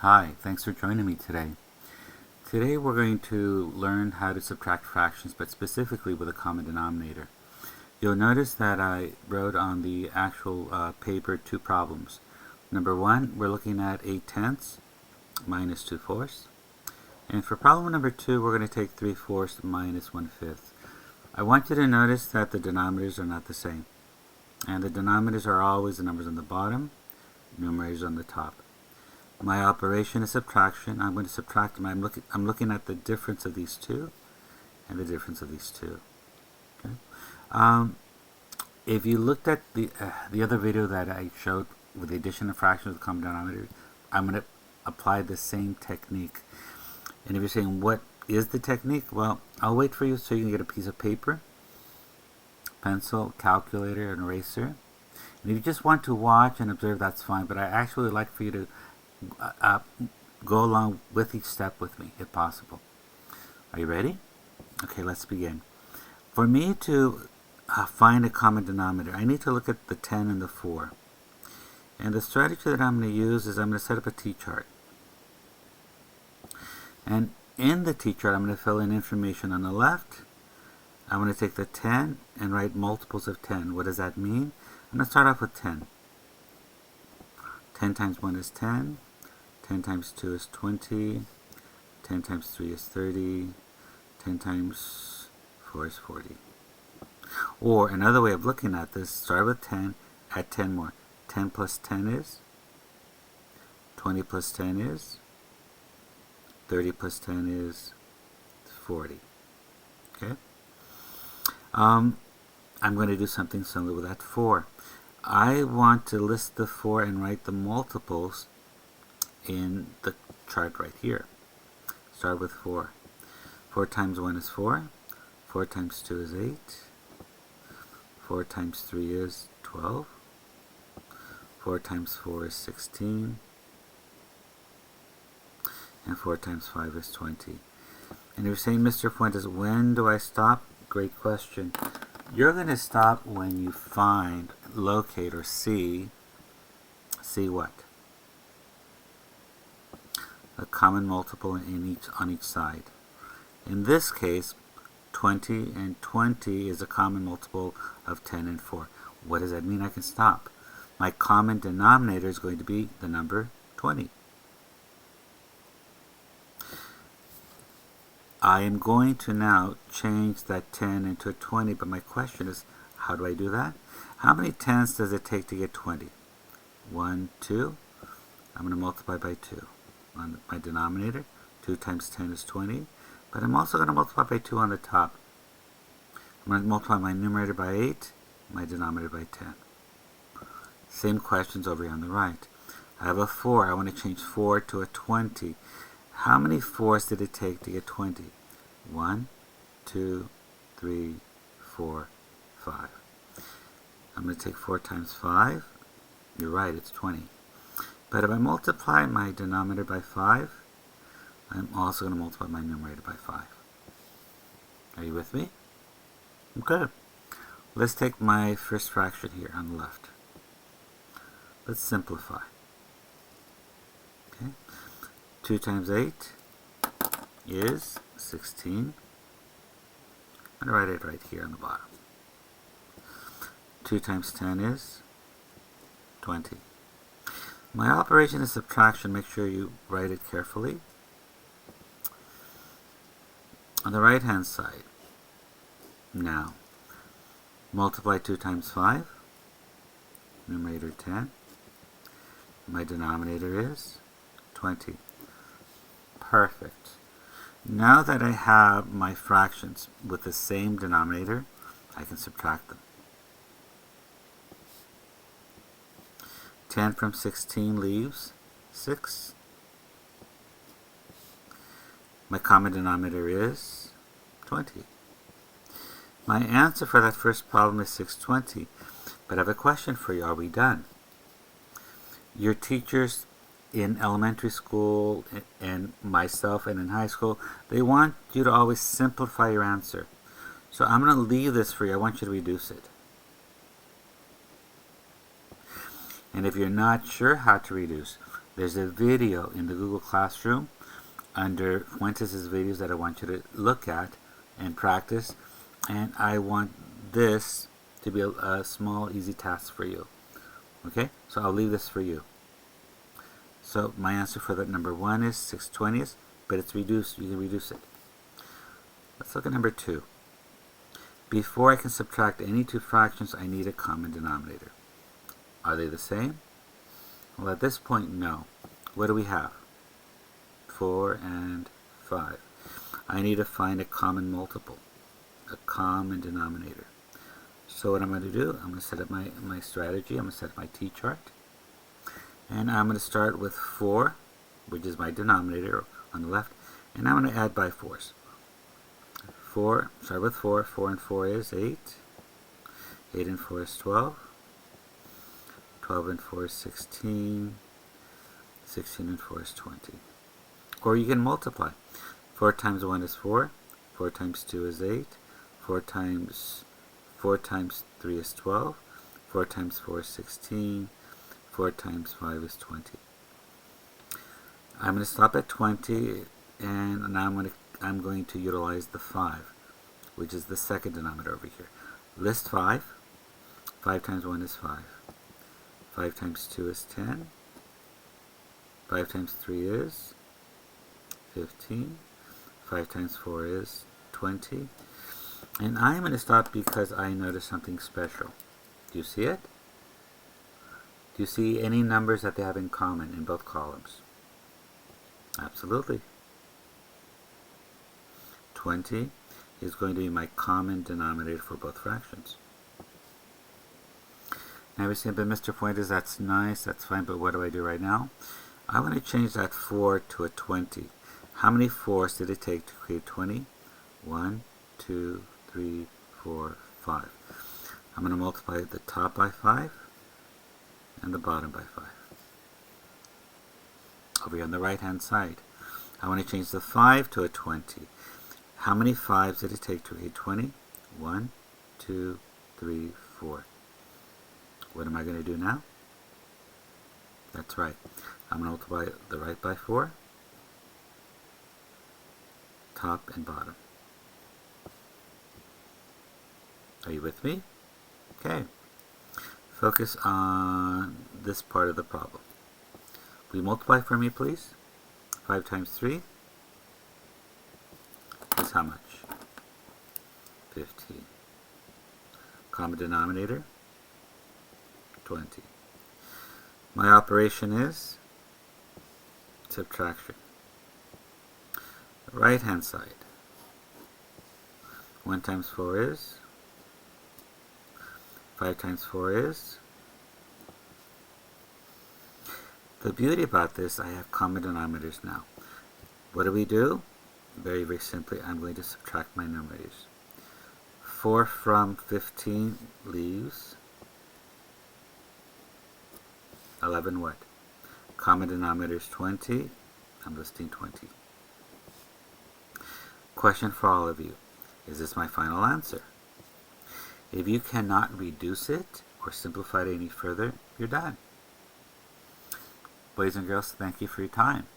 Hi, thanks for joining me today. Today we're going to learn how to subtract fractions, but specifically with a common denominator. You'll notice that I wrote on the actual paper two problems. Number one, we're looking at 8/10 minus 2/4. And for problem number two, we're going to take 3/4 minus 1/5. I want you to notice that the denominators are not the same. And the denominators are always the numbers on the bottom, numerators on the top. My operation is subtraction. I'm going to subtract them. I'm looking at the difference of these two and the difference of these two. Okay. If you looked at the other video that I showed with the addition of fractions with common denominators, I'm going to apply the same technique. And if you're saying, what is the technique? Well, I'll wait for you so you can get a piece of paper, pencil, calculator, and eraser. And if you just want to watch and observe, that's fine. But I actually like for you to go along with each step with me, if possible. Are you ready? Okay, let's begin. For me to find a common denominator, I need to look at the 10 and the 4. And the strategy that I'm going to use is I'm going to set up a t-chart. And in the t-chart, I'm going to fill in information on the left. I'm going to take the 10 and write multiples of 10. What does that mean? I'm going to start off with 10. 10 times 1 is 10. 10 times 2 is 20. 10 times 3 is 30. 10 times 4 is 40. Or another way of looking at this, start with 10, add 10 more. 10 plus 10 is? 20 plus 10 is? 30 plus 10 is 40. Okay? I'm going to do something similar with that 4. I want to list the 4 and write the multiples in the chart right here. Start with 4. 4 times 1 is 4. 4 times 2 is 8. 4 times 3 is 12. 4 times 4 is 16. And 4 times 5 is 20. And you're saying, Mr. Fuentes, when do I stop? Great question. You're going to stop when you find, locate, or see what? A common multiple on each side. In this case, 20 and 20 is a common multiple of 10 and 4. What does that mean? I can stop. My common denominator is going to be the number 20. I am going to now change that 10 into a 20, but my question is, how do I do that? How many 10s does it take to get 20? 1, 2. I'm going to multiply by 2 on my denominator. 2 times 10 is 20. But I'm also going to multiply by 2 on the top. I'm going to multiply my numerator by 8, my denominator by 10. Same questions over here on the right. I have a 4. I want to change 4 to a 20. How many 4s did it take to get 20? 1, 2, 3, 4, 5. I'm going to take 4 times 5. You're right, it's 20. But if I multiply my denominator by 5, I'm also going to multiply my numerator by 5. Are you with me? Good. Let's take my first fraction here on the left. Let's simplify. Okay. 2 times 8 is 16. I'm going to write it right here on the bottom. 2 times 10 is 20. My operation is subtraction. Make sure you write it carefully. On the right hand side, now, multiply 2 times 5, numerator 10. My denominator is 20. Perfect. Now that I have my fractions with the same denominator, I can subtract them. 10 from 16 leaves 6. My common denominator is 20. My answer for that first problem is 620. But I have a question for you. Are we done? Your teachers in elementary school and myself and in high school, they want you to always simplify your answer. So I'm going to leave this for you. I want you to reduce it. And if you're not sure how to reduce, There's a video in the Google Classroom under Fuentes' videos that I want you to look at and practice, and I want this to be a small, easy task for you. Okay, so I'll leave this for you. So my answer for that number 1 is 6/20, but it's reduced. You can reduce it. Let's look at number 2. Before I can subtract any two fractions, I need a common denominator. Are they the same? Well, at this point, no. What do we have? 4 and 5. I need to find a common multiple, a common denominator. So what I'm going to do, I'm going to set up my strategy. I'm going to set up my t-chart. And I'm going to start with 4, which is my denominator on the left. And I'm going to add by 4s. Start with 4. 4 and 4 is 8. 8 and 4 is 12. 12 and 4 is 16. 16 and 4 is 20. Or you can multiply. 4 times 1 is 4. 4 times 2 is 8. 4 times 3 is 12. 4 times 4 is 16. 4 times 5 is 20. I'm going to stop at 20, and now I'm going to utilize the 5, which is the second denominator over here. List 5. 5 times 1 is 5. 5 times 2 is 10. 5 times 3 is 15. 5 times 4 is 20. And I'm going to stop because I noticed something special. Do you see it? Do you see any numbers that they have in common in both columns? Absolutely. 20 is going to be my common denominator for both fractions. Now we say, but Mr. Fuentes, that's nice, that's fine, but what do I do right now? I want to change that 4 to a 20. How many 4s did it take to create 20? 1, 2, 3, 4, 5. I'm going to multiply the top by 5 and the bottom by 5. Over here on the right hand side, I want to change the 5 to a 20. How many 5s did it take to create 20? 1, 2, 3, 4. What am I going to do now? That's right. I'm going to multiply the right by 4, top and bottom. Are you with me? Okay. Focus on this part of the problem. Will you multiply for me, please? 5 times 3 is how much? 15. Common denominator? 20. My operation is subtraction. Right hand side. 1 times 4 is 5 times 4 is. The beauty about this, I have common denominators now. What do we do? Very, very simply, I'm going to subtract my numerators. 4 from 15 leaves 11 what? Common denominator is 20. I'm listing 20. Question for all of you. Is this my final answer? If you cannot reduce it or simplify it any further, you're done. Boys and girls, thank you for your time.